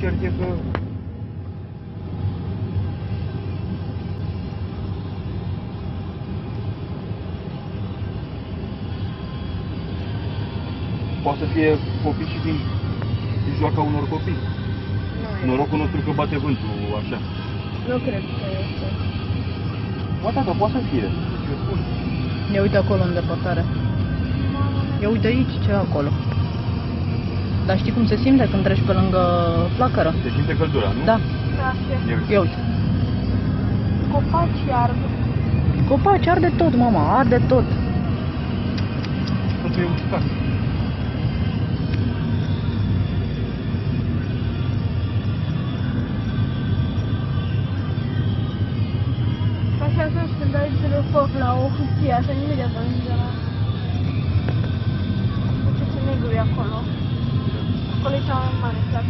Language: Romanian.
cert e că poate să fie copii și din joaca unor copii. Norocul nostru că bate vântul așa. Nu cred că este. Ba da, poate să fie. Ce spun? Ia uite acolo în depărtare. Ia uite aici, ce e acolo. Dar știi cum se simte când treci pe lângă flacără? Se simte căldura, nu? Da. Ia uite. Copaci arde. Copaci, arde tot, mama, arde tot. Totul e uscat. Ca și atunci când ai de foc la o hârtie, așa imediat ajunge la... Uite ce negru e acolo. Acolo e cea mai mare, clar.